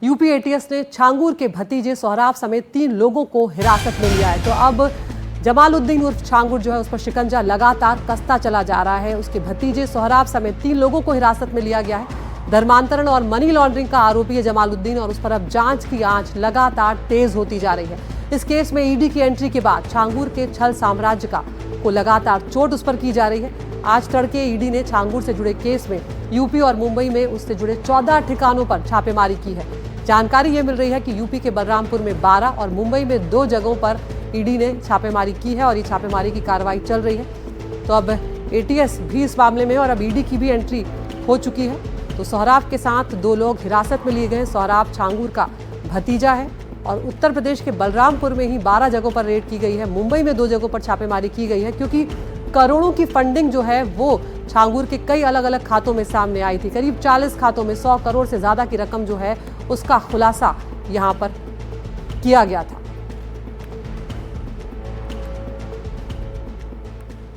UP ATS ने छांगूर के भतीजे सोहराब समेत 3 लोगों को हिरासत में लिया है। तो अब जमालुद्दीन उर्फ छांगूर जो है उस पर शिकंजा लगातार कसता चला जा रहा है। उसके भतीजे सोहराब समेत 3 लोगों को हिरासत में लिया गया है। धर्मांतरण और मनी लॉन्ड्रिंग का आरोपी है जमालुद्दीन और उस पर अब जांच की आंच लगातार तेज होती जा रही है। इस केस में ईडी की एंट्री के बाद छांगूर के छल साम्राज्य को लगातार चोट उस पर की जा रही है। आज तड़के ईडी ने छांगूर से जुड़े केस में यूपी और मुंबई में उससे जुड़े 14 ठिकानों पर छापेमारी की है। जानकारी ये मिल रही है कि यूपी के बलरामपुर में 12 और मुंबई में 2 जगहों पर ईडी ने छापेमारी की है और ये छापेमारी की कार्रवाई चल रही है। तो अब एटीएस भी इस मामले में और अब ईडी की भी एंट्री हो चुकी है। तो सोहराब के साथ 2 लोग हिरासत में लिए गए। सोहराब छांगूर का भतीजा है और उत्तर प्रदेश के बलरामपुर में ही 12 जगहों पर रेड की गई है। मुंबई में 2 जगहों पर छापेमारी की गई है क्योंकि करोड़ों की फंडिंग जो है वो छांगूर के कई अलग अलग खातों में सामने आई थी। करीब 40 खातों में 100 करोड़ से ज्यादा की रकम जो है उसका खुलासा यहां पर किया गया था।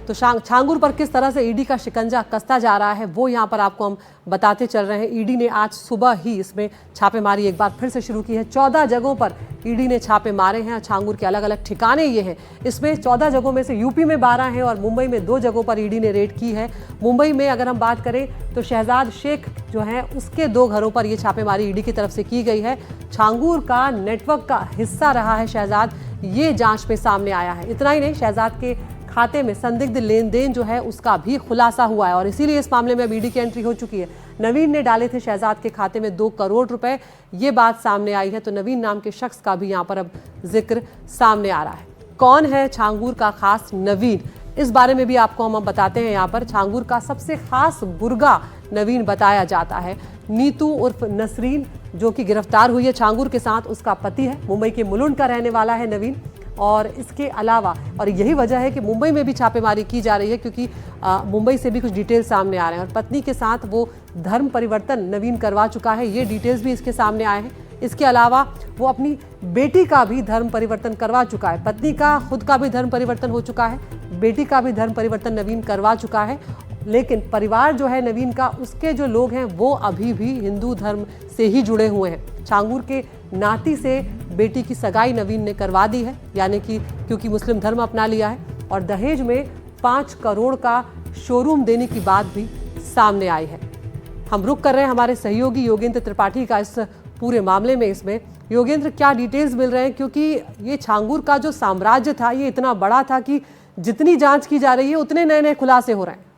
तो छांगूर पर किस तरह से ईडी का शिकंजा कसता जा रहा है वो यहाँ पर आपको हम बताते चल रहे हैं। ईडी ने आज सुबह ही इसमें छापेमारी एक बार फिर से शुरू की है। 14 जगहों पर ईडी ने छापे मारे हैं। छांगूर के अलग अलग ठिकाने ये हैं। इसमें 14 जगहों में से यूपी में 12 हैं और मुंबई में 2 जगहों पर ईडी ने रेड की है। मुंबई में अगर हम बात करें तो शहजाद शेख जो है उसके 2 घरों पर ये छापेमारी ईडी की तरफ से की गई है। छांगूर का नेटवर्क का हिस्सा रहा है शहजाद, ये जांच में सामने आया है। इतना ही नहीं, शहजाद के खाते में संदिग्ध लेन देन जो है उसका भी खुलासा हुआ है और इसीलिए इस मामले में ईडी की एंट्री हो चुकी है। नवीन ने डाले थे शहजाद के खाते में 2 करोड़ रुपए, ये बात सामने आई है। तो नवीन नाम के शख्स का भी यहाँ पर अब जिक्र सामने आ रहा है। कौन है छांगूर का खास नवीन, इस बारे में भी आपको हम बताते हैं। यहाँ पर छांगूर का सबसे खास बुर्गा नवीन बताया जाता है। नीतू उर्फ नसरीन जो कि गिरफ्तार हुई है छांगूर के साथ, उसका पति है। मुंबई के मुलुंड का रहने वाला है नवीन। और इसके अलावा और यही वजह है कि मुंबई में भी छापेमारी की जा रही है क्योंकि मुंबई से भी कुछ डिटेल सामने आ रहे हैं और पत्नी के साथ वो धर्म परिवर्तन नवीन करवा चुका है, ये डिटेल्स भी इसके सामने आए हैं। इसके अलावा वो अपनी बेटी का भी धर्म परिवर्तन करवा चुका है। पत्नी का खुद का भी धर्म परिवर्तन हो चुका है, बेटी का भी धर्म परिवर्तन नवीन करवा चुका है। लेकिन परिवार जो है नवीन का, उसके जो लोग हैं वो अभी भी हिंदू धर्म से ही जुड़े हुए हैं। छांगूर के नाती से बेटी की सगाई नवीन ने करवा दी है, यानी कि क्योंकि मुस्लिम धर्म अपना लिया है। और दहेज में 5 करोड़ का शोरूम देने की बात भी सामने आई है। हम रुक कर रहे हैं हमारे सहयोगी योगेंद्र त्रिपाठी का इस पूरे मामले में। इसमें योगेंद्र, क्या डिटेल्स मिल रहे हैं, क्योंकि ये छांगूर का जो साम्राज्य था ये इतना बड़ा था कि जितनी जांच की जा रही है उतने नए नए खुलासे हो रहे हैं।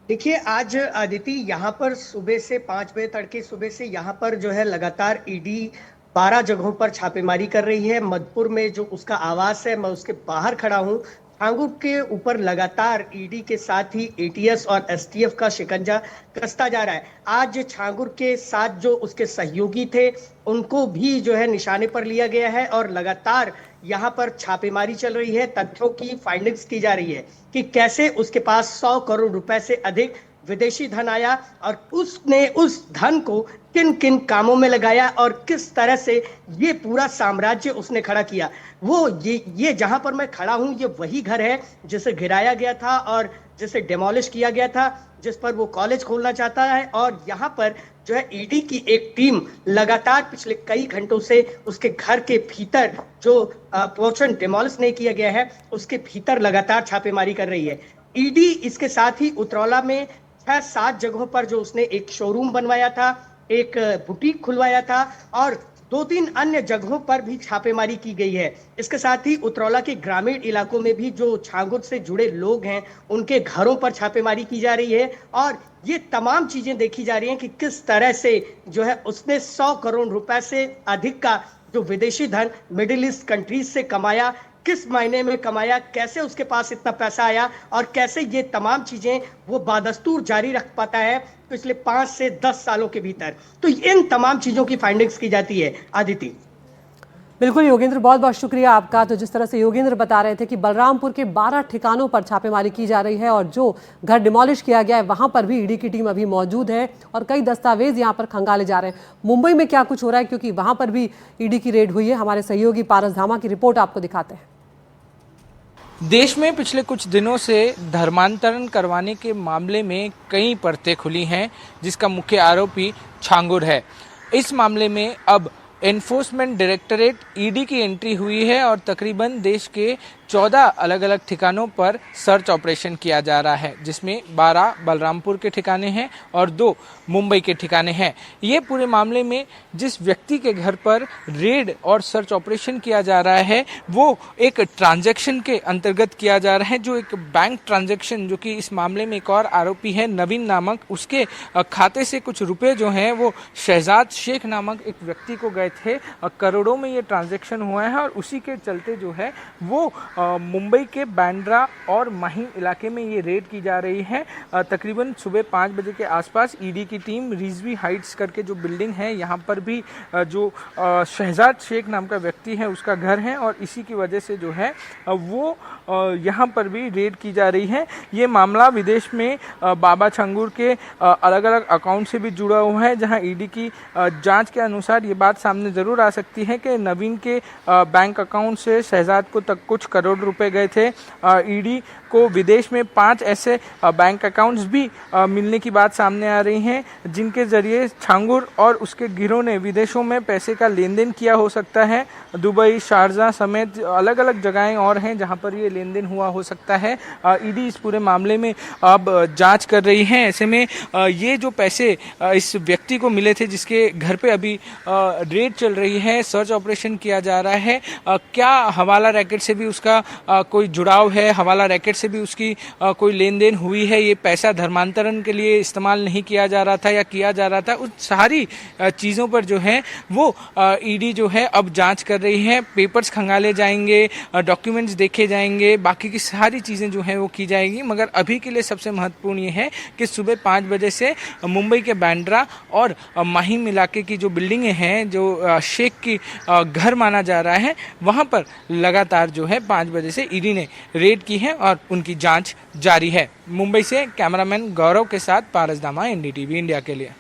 देखिए, आज आदिति यहाँ पर सुबह से 5 बजे तड़के सुबह से यहाँ पर जो है लगातार ईडी 12 जगहों पर छापेमारी कर रही है। मधुपुर में जो उसका आवास है, मैं उसके बाहर खड़ा हूँ। छांगूर के ऊपर लगातार ईडी के साथ ही एटीएस और एसटीएफ का शिकंजा कसता जा रहा है। आज छांगूर के साथ जो उसके सहयोगी थे उनको भी जो है निशाने पर लिया गया है और लगातार यहाँ पर छापेमारी चल रही है। तथ्यों की फाइंडिंग्स की जा रही है कि कैसे उसके पास 100 करोड़ रुपए से अधिक विदेशी धन आया और उसने उस धन को किन किन कामों में लगाया और किस तरह से ये पूरा साम्राज्य उसने खड़ा किया। वो ये जहां पर मैं खड़ा हूं, ये वही घर है जिसे गिराया गया था और जिसे डिमोलिश किया गया था, जिस पर वो कॉलेज खोलना चाहता है। और यहाँ पर जो है ईडी की एक टीम लगातार पिछले कई घंटों से उसके घर के भीतर जो पोर्शन डिमोलिश नहीं किया गया है उसके भीतर लगातार छापेमारी कर रही है। ईडी इसके साथ ही उतरौला में 6-7 जगहों पर जो उसने एक शोरूम बनवाया था, एक बुटीक खुलवाया था और 2-3 अन्य जगहों पर भी छापेमारी की गई है। इसके साथ ही उतरौला के ग्रामीण इलाकों में भी जो छांगूर से जुड़े लोग हैं उनके घरों पर छापेमारी की जा रही है और ये तमाम चीजें देखी जा रही हैं कि किस तरह से जो है उसने 100 करोड़ रुपए से अधिक का जो विदेशी धन मिडिल ईस्ट कंट्रीज से कमाया, किस महीने में कमाया, कैसे उसके पास इतना पैसा आया और कैसे ये तमाम चीजें वो बादस्तूर जारी रख पाता है पिछले 5 से 10 सालों के भीतर। तो इन तमाम चीजों की फाइंडिंग्स की जाती है आदिति। बिल्कुल योगेंद्र, बहुत बहुत शुक्रिया आपका। तो जिस तरह से योगेंद्र बता रहे थे कि बलरामपुर के 12 ठिकानों पर छापेमारी की जा रही है और जो घर डिमोलिश किया गया है वहां पर भी ईडी की टीम अभी मौजूद है और कई दस्तावेज यहां पर खंगाले जा रहे हैं। मुंबई में क्या कुछ हो रहा है, क्योंकि वहां पर भी ईडी की रेड हुई है। हमारे सहयोगी पारस धामा की रिपोर्ट आपको दिखाते हैं। देश में पिछले कुछ दिनों से धर्मांतरण करवाने के मामले में कई परतें खुली हैं, जिसका मुख्य आरोपी छांगूर है। इस मामले में अब एनफोर्समेंट डायरेक्टरेट ईडी की एंट्री हुई है और तकरीबन देश के 14 अलग अलग ठिकानों पर सर्च ऑपरेशन किया जा रहा है, जिसमें 12 बलरामपुर के ठिकाने हैं और 2 मुंबई के ठिकाने हैं। ये पूरे मामले में जिस व्यक्ति के घर पर रेड और सर्च ऑपरेशन किया जा रहा है वो एक ट्रांजैक्शन के अंतर्गत किया जा रहा है, जो एक बैंक ट्रांजैक्शन, जो कि इस मामले में एक और आरोपी है नवीन नामक, उसके खाते से कुछ रुपए जो हैं वो शहजाद शेख नामक एक व्यक्ति को गए थे। करोड़ों में ये ट्रांजैक्शन हुआ है और उसी के चलते जो है वो मुंबई के बांद्रा और माहिम इलाके में ये रेड की जा रही है। तकरीबन सुबह 5 बजे के आसपास ईडी की टीम रिजवी हाइट्स करके जो बिल्डिंग है यहाँ पर भी जो शहजाद शेख नाम का व्यक्ति है उसका घर है और इसी की वजह से जो है वो यहाँ पर भी रेड की जा रही है। ये मामला विदेश में बाबा छंगूर के अलग अलग अकाउंट से भी जुड़ा हुआ है, जहाँ ईडी की जांच के अनुसार ये बात सामने ज़रूर आ सकती है कि नवीन के बैंक अकाउंट से शहजाद को तक कुछ करोड़ रुपए गए थे। ईडी को विदेश में 5 ऐसे बैंक अकाउंट्स भी मिलने की बात सामने आ रही हैं, जिनके ज़रिए छांगुर और उसके गिरोह ने विदेशों में पैसे का लेन देन किया हो सकता है। दुबई, शारजा समेत अलग अलग जगहें और हैं जहां पर ये लेन देन हुआ हो सकता है। ईडी इस पूरे मामले में अब जांच कर रही है। ऐसे में ये जो पैसे इस व्यक्ति को मिले थे, जिसके घर पे अभी रेड चल रही है, सर्च ऑपरेशन किया जा रहा है, क्या हवाला रैकेट से भी उसका कोई जुड़ाव है, हवाला रैकेट से भी उसकी कोई लेन देन हुई है, ये पैसा धर्मांतरण के लिए इस्तेमाल नहीं किया जा रहा था या किया जा रहा था, उस सारी चीज़ों पर जो है वो ईडी जो है अब जांच कर रही है। पेपर्स खंगाले जाएंगे, डॉक्यूमेंट्स देखे जाएंगे, बाकी की सारी चीज़ें जो हैं वो की जाएंगी। मगर अभी के लिए सबसे महत्वपूर्ण ये है कि सुबह 5 बजे से मुंबई के बांद्रा और माहिम इलाके की जो बिल्डिंगें हैं, जो शेख की घर माना जा रहा है, वहाँ पर लगातार जो है 5 बजे से ईडी ने रेड की है और उनकी जांच जारी है। मुंबई से कैमरामैन गौरव के साथ पारस दामा, एनडीटीवी इंडिया के लिए।